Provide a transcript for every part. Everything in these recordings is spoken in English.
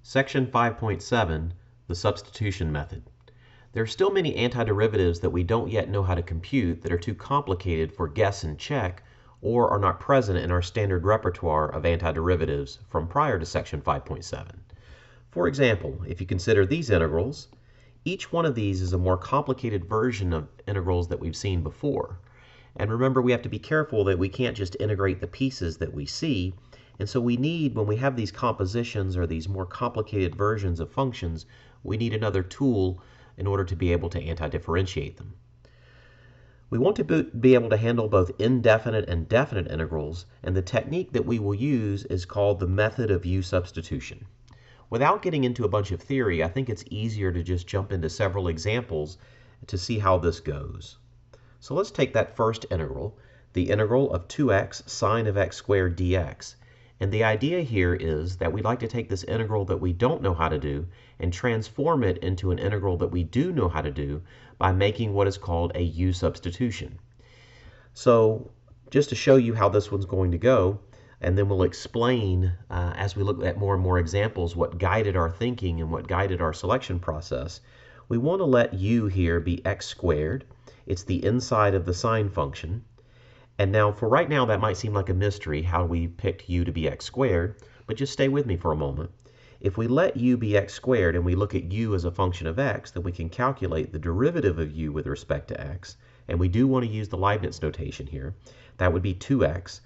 Section 5.7, the substitution method. There are still many antiderivatives that we don't yet know how to compute that are too complicated for guess and check or are not present in our standard repertoire of antiderivatives from prior to Section 5.7. For example, if you consider these integrals, each one of these is a more complicated version of integrals that we've seen before. And remember, we have to be careful that we can't just integrate the pieces that we see. And so we need, when we have these compositions or these more complicated versions of functions, we need another tool in order to be able to anti-differentiate them. We want to be able to handle both indefinite and definite integrals, and the technique that we will use is called the method of u-substitution. Without getting into a bunch of theory, I think it's easier to just jump into several examples to see how this goes. So let's take that first integral, the integral of 2x sine of x squared dx. And the idea here is that we'd like to take this integral that we don't know how to do and transform it into an integral that we do know how to do by making what is called a u-substitution. So just to show you how this one's going to go, and then we'll explain as we look at more and more examples what guided our thinking and what guided our selection process. We want to let u here be x squared. It's the inside of the sine function. And now, for right now, that might seem like a mystery how we picked u to be x squared, but just stay with me for a moment. If we let u be x squared and we look at u as a function of x, then we can calculate the derivative of u with respect to x. And we do want to use the Leibniz notation here. That would be 2x.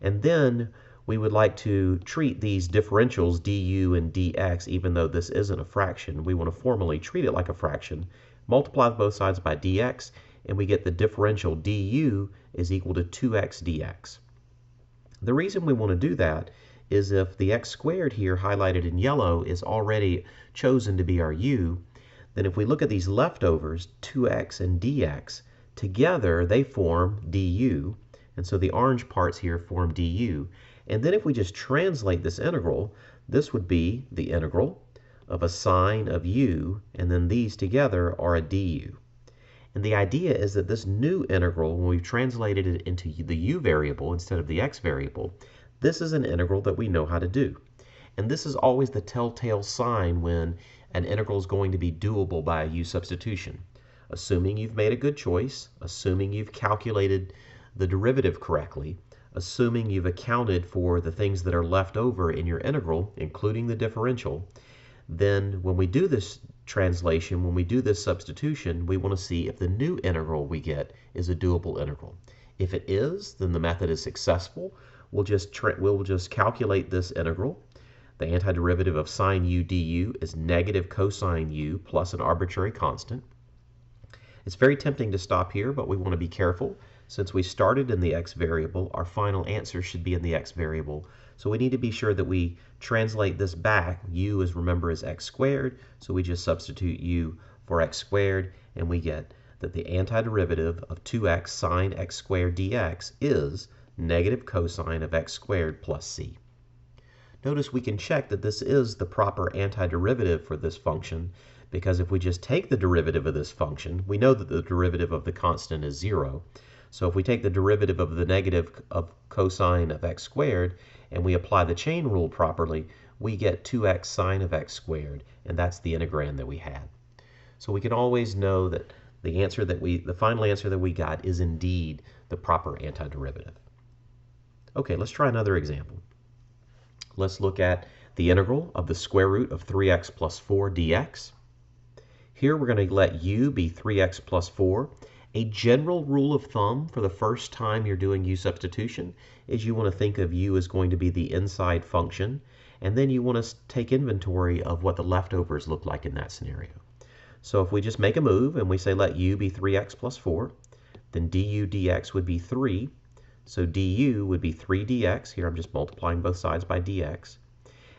And then we would like to treat these differentials du and dx, even though this isn't a fraction. We want to formally treat it like a fraction. Multiply both sides by dx, and we get the differential du is equal to 2x dx. The reason we want to do that is if the x squared here highlighted in yellow is already chosen to be our u, then if we look at these leftovers, 2x and dx, together they form du, and so the orange parts here form du. And then if we just translate this integral, this would be the integral of a sine of u, and then these together are a du. And the idea is that this new integral, when we've translated it into the u variable instead of the x variable, this is an integral that we know how to do. And this is always the telltale sign when an integral is going to be doable by a u substitution. Assuming you've made a good choice, assuming you've calculated the derivative correctly, assuming you've accounted for the things that are left over in your integral, including the differential, then when we do this translation, when we do this substitution, we want to see if the new integral we get is a doable integral. If it is, then the method is successful. We'll just calculate this integral. The antiderivative of sine u du is negative cosine u plus an arbitrary constant. It's very tempting to stop here, but we want to be careful. Since we started in the x variable, our final answer should be in the x variable. So we need to be sure that we translate this back. U, is remember, is x squared, so we just substitute u for x squared, and we get that the antiderivative of 2x sine x squared dx is negative cosine of x squared plus c. Notice we can check that this is the proper antiderivative for this function, because if we just take the derivative of this function, we know that the derivative of the constant is 0. So if we take the derivative of the negative of cosine of x squared and we apply the chain rule properly, we get 2x sine of x squared, and that's the integrand that we had. So we can always know that the final answer that we got is indeed the proper antiderivative. Okay, let's try another example. Let's look at the integral of the square root of 3x plus 4 dx. Here we're going to let u be 3x plus 4. A general rule of thumb for the first time you're doing u substitution is you want to think of u as going to be the inside function, and then you want to take inventory of what the leftovers look like in that scenario. So if we just make a move and we say let u be 3x plus 4, then du dx would be 3. So du would be 3 dx. Here I'm just multiplying both sides by dx.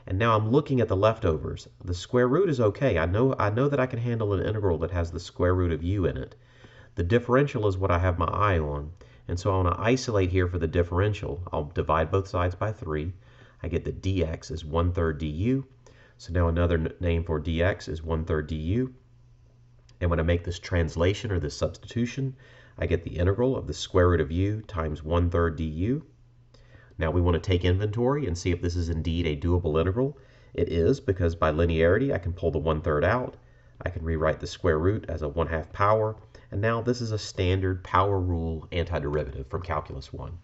And now I'm looking at the leftovers. The square root is okay. I know that I can handle an integral that has the square root of u in it. The differential is what I have my eye on. And so I want to isolate here for the differential. I'll divide both sides by 3. I get that dx is 1/3 du. So now another name for dx is 1/3 du. And when I make this translation or this substitution, I get the integral of the square root of u times 1/3 du. Now we want to take inventory and see if this is indeed a doable integral. It is because by linearity I can pull the 1/3 out. I can rewrite the square root as a 1/2 power. And now this is a standard power rule antiderivative from Calculus 1.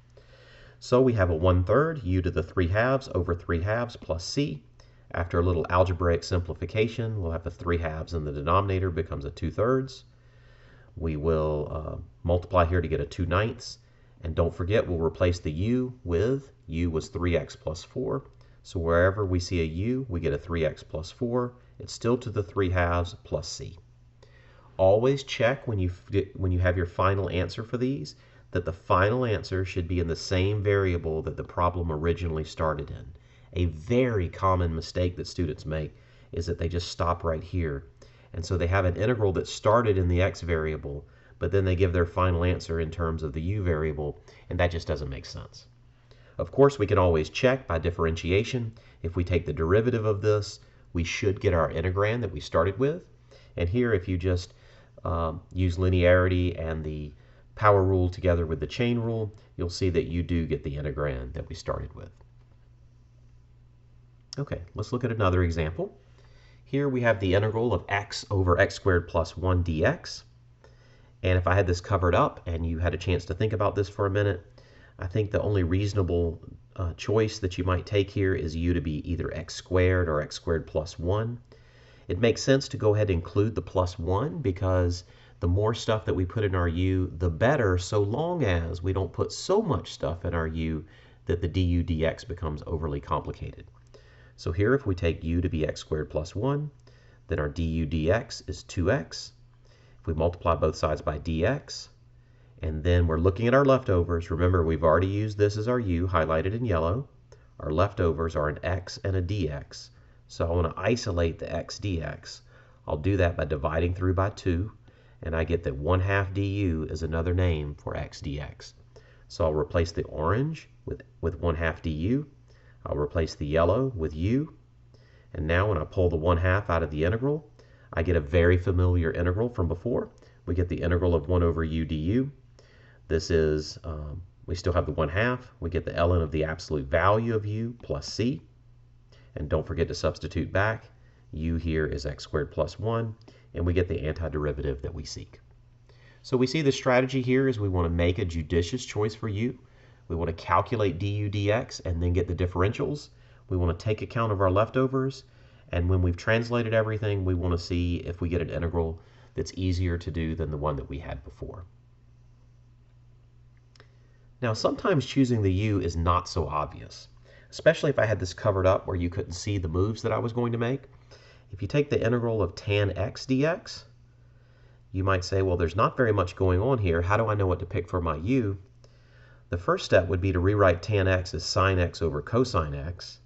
So we have a 1/3 u to the 3/2 over 3/2 plus c. After a little algebraic simplification, we'll have the 3/2 in the denominator becomes a 2/3. We will multiply here to get a 2/9. And don't forget, we'll replace the u with, u was 3x plus 4. So wherever we see a u, we get a 3x plus 4. It's still to the 3/2 plus c. Always check when you have your final answer for these that the final answer should be in the same variable that the problem originally started in. A very common mistake that students make is that they just stop right here. And so they have an integral that started in the x variable, but then they give their final answer in terms of the u variable, and that just doesn't make sense. Of course, we can always check by differentiation. If we take the derivative of this, we should get our integrand that we started with. And here, if you just use linearity and the power rule together with the chain rule, you'll see that you do get the integrand that we started with. Okay, let's look at another example. Here we have the integral of x over x squared plus 1 dx. And if I had this covered up and you had a chance to think about this for a minute, I think the only reasonable choice that you might take here is u to be either x squared or x squared plus 1. It makes sense to go ahead and include the plus 1 because the more stuff that we put in our u, the better, so long as we don't put so much stuff in our u that the du dx becomes overly complicated. So here, if we take u to be x squared plus 1, then our du dx is 2x. If we multiply both sides by dx, and then we're looking at our leftovers. Remember, we've already used this as our u, highlighted in yellow. Our leftovers are an x and a dx. So I want to isolate the x dx. I'll do that by dividing through by 2, and I get that 1/2 du is another name for x dx. So I'll replace the orange with 1/2 du. I'll replace the yellow with u. And now when I pull the 1/2 out of the integral, I get a very familiar integral from before. We get the integral of 1 over u du. This is, we still have the 1/2. We get the ln of the absolute value of u plus c. And don't forget to substitute back. U here is x squared plus 1. And we get the antiderivative that we seek. So we see the strategy here is we want to make a judicious choice for u. We want to calculate du dx and then get the differentials. We want to take account of our leftovers. And when we've translated everything, we want to see if we get an integral that's easier to do than the one that we had before. Now, sometimes choosing the u is not so obvious, especially if I had this covered up where you couldn't see the moves that I was going to make. If you take the integral of tan x dx, you might say, well, there's not very much going on here. How do I know what to pick for my u? The first step would be to rewrite tan x as sine x over cosine x.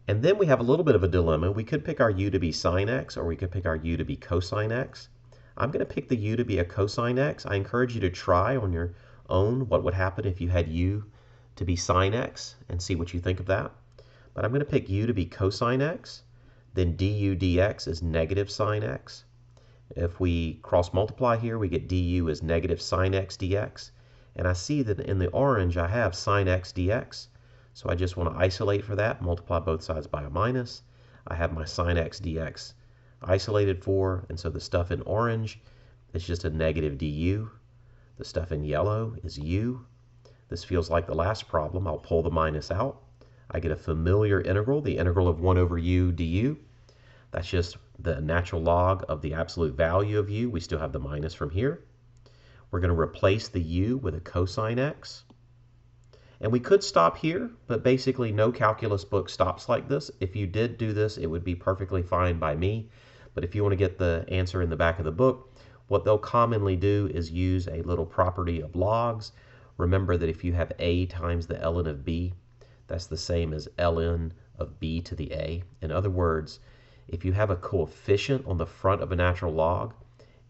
And then we have a little bit of a dilemma. We could pick our u to be sine x, or we could pick our u to be cosine x. I'm going to pick the u to be a cosine x. I encourage you to try on your own what would happen if you had u to be sine x and see what you think of that. But I'm going to pick u to be cosine x. Then du dx is negative sine x. If we cross multiply here, we get du is negative sine x dx. And I see that in the orange I have sine x dx. So I just want to isolate for that, multiply both sides by a minus. I have my sine x dx isolated for, and so the stuff in orange is just a negative du. The stuff in yellow is u. This feels like the last problem. I'll pull the minus out. I get a familiar integral, the integral of 1 over u du. That's just the natural log of the absolute value of u. We still have the minus from here. We're going to replace the u with a cosine x. And we could stop here, but basically no calculus book stops like this. If you did do this, it would be perfectly fine by me. But if you want to get the answer in the back of the book, what they'll commonly do is use a little property of logs. Remember that if you have a times the ln of b, that's the same as ln of b to the a. In other words, if you have a coefficient on the front of a natural log,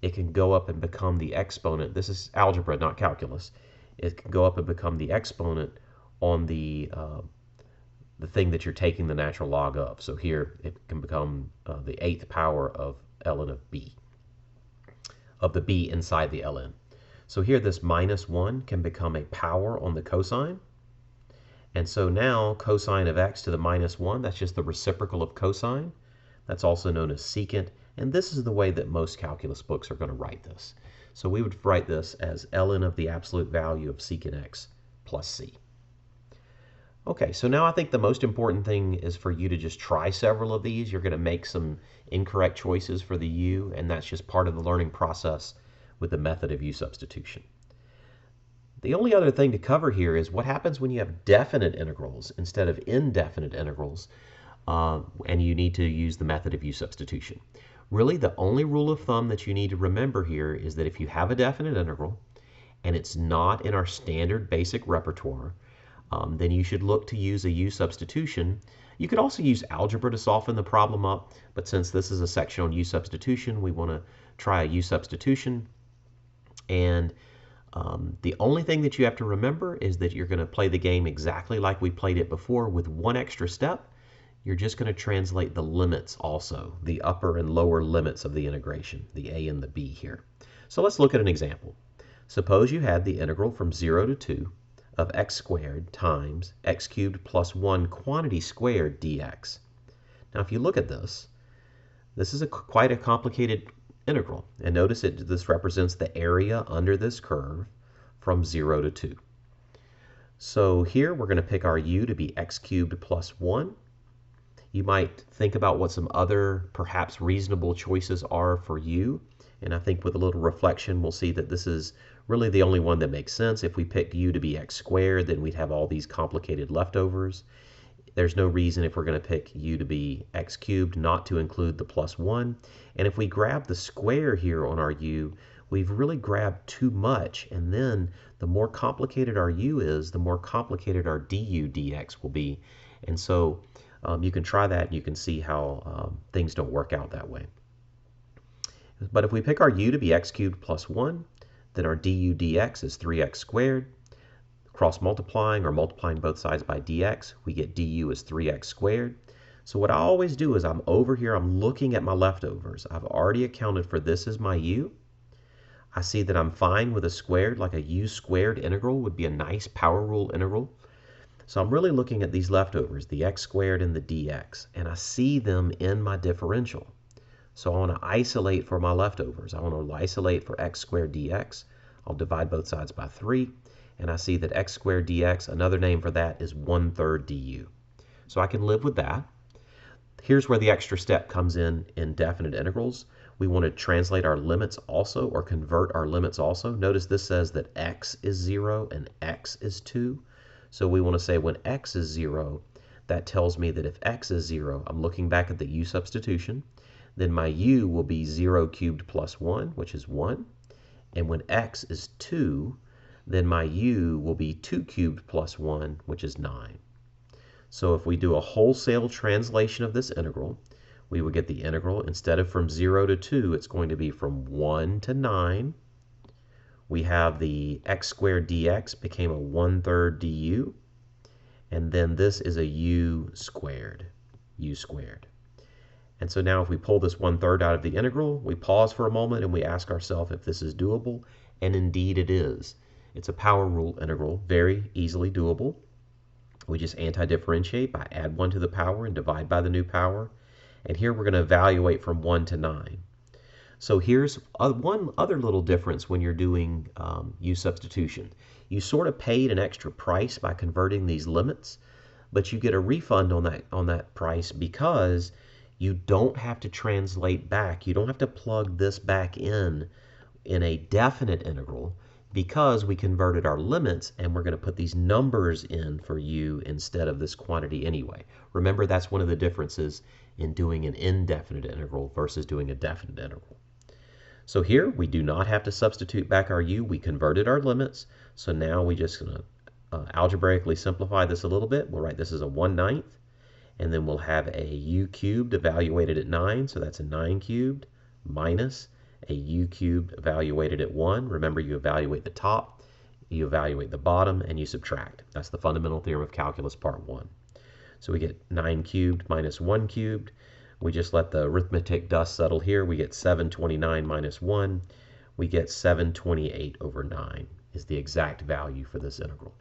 it can go up and become the exponent. This is algebra, not calculus. It can go up and become the exponent on the thing that you're taking the natural log of. So here it can become the 8th power of ln of b, of the b inside the ln. So here this minus 1 can become a power on the cosine. And so now cosine of x to the minus 1, that's just the reciprocal of cosine. That's also known as secant. And this is the way that most calculus books are going to write this. So we would write this as ln of the absolute value of secant x plus c. Okay, so now I think the most important thing is for you to just try several of these. You're going to make some incorrect choices for the u, and that's just part of the learning process with the method of u-substitution. The only other thing to cover here is what happens when you have definite integrals instead of indefinite integrals, and you need to use the method of u-substitution. Really, the only rule of thumb that you need to remember here is that if you have a definite integral and it's not in our standard basic repertoire, then you should look to use a u-substitution. You could also use algebra to soften the problem up, but since this is a section on u-substitution, we want to try a u-substitution. And the only thing that you have to remember is that you're going to play the game exactly like we played it before with one extra step. You're just going to translate the limits also, the upper and lower limits of the integration, the a and the b here. So let's look at an example. Suppose you had the integral from 0 to 2 of x squared times x cubed plus 1 quantity squared dx. Now if you look at this, this is quite a complicated integral. And notice this represents the area under this curve from 0 to 2. So here we're going to pick our u to be x cubed plus 1. You might think about what some other perhaps reasonable choices are for u. And I think with a little reflection, we'll see that this is really the only one that makes sense. If we picked u to be x squared, then we'd have all these complicated leftovers. There's no reason if we're going to pick u to be x cubed not to include the plus 1. And if we grab the square here on our u, we've really grabbed too much. And then the more complicated our u is, the more complicated our du dx will be. And so you can try that and you can see how things don't work out that way. But if we pick our u to be x cubed plus 1, then our du dx is 3x squared. Cross multiplying or multiplying both sides by dx, we get du is 3x squared. So what I always do is I'm over here, I'm looking at my leftovers. I've already accounted for this as my u. I see that I'm fine with a squared, like a u squared integral would be a nice power rule integral. So I'm really looking at these leftovers, the x squared and the dx, and I see them in my differential. So I want to isolate for my leftovers. I want to isolate for x squared dx. I'll divide both sides by 3, and I see that x squared dx, another name for that is 1/3 du. So I can live with that. Here's where the extra step comes in definite integrals. We want to translate our limits also, or convert our limits also. Notice this says that x is 0 and x is 2. So we want to say when x is 0, that tells me that if x is 0, I'm looking back at the u substitution, then my u will be 0 cubed plus 1, which is 1. And when x is 2, then my u will be 2 cubed plus 1, which is 9. So if we do a wholesale translation of this integral, we would get the integral, instead of from 0 to 2, it's going to be from 1 to 9. We have the x squared dx became a 1/3 du. And then this is a u squared. And so now if we pull this 1/3 out of the integral, we pause for a moment and we ask ourselves if this is doable. And indeed it is. It's a power rule integral, very easily doable. We just anti-differentiate by add 1 to the power and divide by the new power. And here we're going to evaluate from 1 to 9. So here's one other little difference when you're doing u-substitution. You sort of paid an extra price by converting these limits, but you get a refund on that price because you don't have to translate back. You don't have to plug this back in a definite integral because we converted our limits and we're going to put these numbers in for u instead of this quantity anyway. Remember, that's one of the differences in doing an indefinite integral versus doing a definite integral. So here we do not have to substitute back our u. We converted our limits. So now we just going to algebraically simplify this a little bit. We'll write this as a 1/9. And then we'll have a u cubed evaluated at 9. So that's a 9 cubed minus a u cubed evaluated at 1. Remember, you evaluate the top, you evaluate the bottom, and you subtract. That's the fundamental theorem of calculus part 1. So we get 9 cubed minus 1 cubed. We just let the arithmetic dust settle here. We get 729 minus 1. We get 728 over 9 is the exact value for this integral.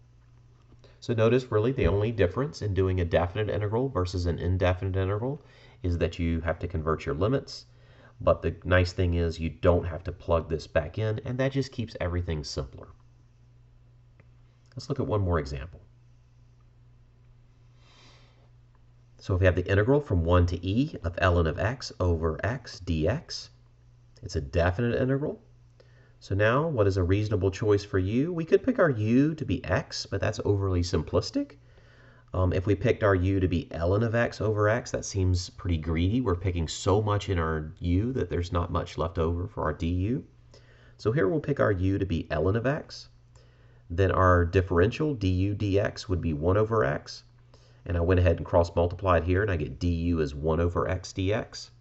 So notice really the only difference in doing a definite integral versus an indefinite integral is that you have to convert your limits. But the nice thing is you don't have to plug this back in, and that just keeps everything simpler. Let's look at one more example. So if we have the integral from 1 to e of ln of x over x dx, it's a definite integral. So now, what is a reasonable choice for u? We could pick our u to be x, but that's overly simplistic. If we picked our u to be ln of x over x, that seems pretty greedy. We're picking so much in our u that there's not much left over for our du. So here we'll pick our u to be ln of x. Then our differential du dx would be 1 over x. And I went ahead and cross-multiplied here, and I get du as 1 over x dx.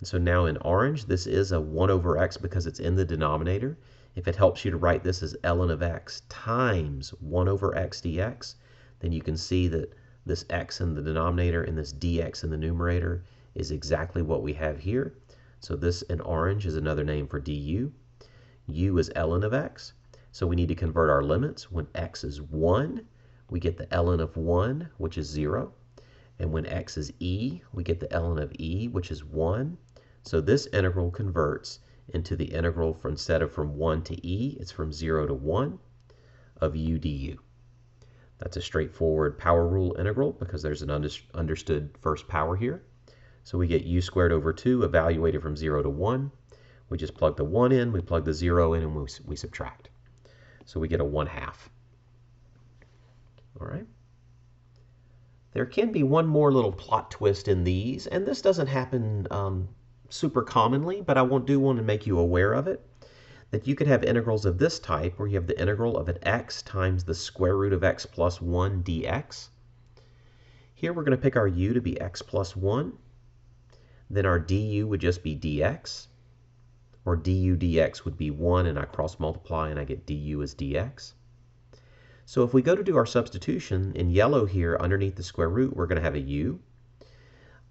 And so now in orange, this is a 1 over x because it's in the denominator. If it helps you to write this as ln of x times 1 over x dx, then you can see that this x in the denominator and this dx in the numerator is exactly what we have here. So this in orange is another name for du. U is ln of x. So we need to convert our limits. When x is 1, we get the ln of 1, which is 0. And when x is e, we get the ln of e, which is 1. So this integral converts into the integral from, instead of from 1 to e, it's from 0 to 1 of u du. That's a straightforward power rule integral because there's an understood first power here. So we get u squared over 2 evaluated from 0 to 1. We just plug the 1 in, we plug the 0 in, and we subtract. So we get a 1/2. All right. There can be one more little plot twist in these, and this doesn't happen super commonly, but I do want to make you aware of it, that you could have integrals of this type where you have the integral of an x times the square root of x plus 1 dx. Here we're going to pick our u to be x plus 1. Then our du would just be dx, or du dx would be 1, and I cross multiply and I get du as dx. So if we go to do our substitution, in yellow here underneath the square root, we're going to have a u.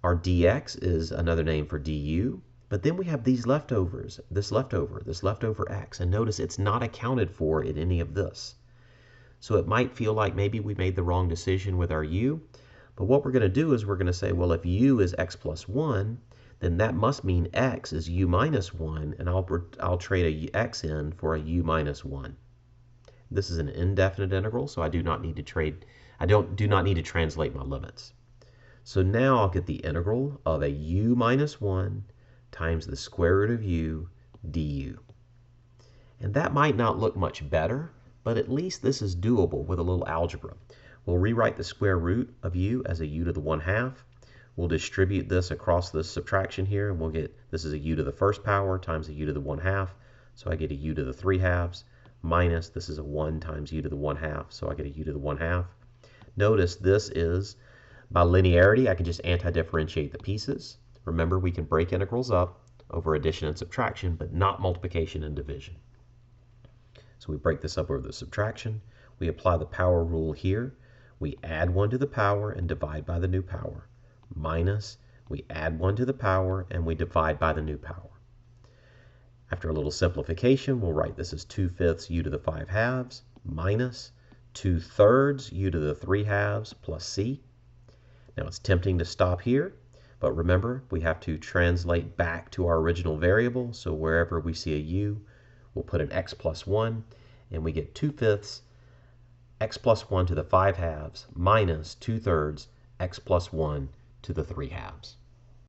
Our dx is another name for du. But then we have these leftovers, this leftover x. And notice it's not accounted for in any of this. So it might feel like maybe we made the wrong decision with our u. But what we're going to do is we're going to say, well, if u is x plus 1, then that must mean x is u minus 1. And I'll trade a x in for a u minus 1. This is an indefinite integral, so I do not need to translate my limits. So now I'll get the integral of a u minus 1 times the square root of u du. And that might not look much better, but at least this is doable with a little algebra. We'll rewrite the square root of u as a u to the 1/2. We'll distribute this across this subtraction here, and we'll get, this is a u to the first power times a u to the 1/2. So I get a u to the 3/2 minus, this is a 1 times u to the 1/2. So I get a u to the 1/2. Notice this is, by linearity, I can just anti-differentiate the pieces. Remember, we can break integrals up over addition and subtraction, but not multiplication and division. So we break this up over the subtraction. We apply the power rule here. We add 1 to the power and divide by the new power. Minus, we add 1 to the power and we divide by the new power. After a little simplification, we'll write this as 2/5 u to the 5/2 minus 2/3 u to the 3/2 plus c. Now it's tempting to stop here, but remember, we have to translate back to our original variable. So wherever we see a u, we'll put an x plus 1, and we get 2/5 x plus 1 to the 5/2 minus 2/3 x plus 1 to the 3/2.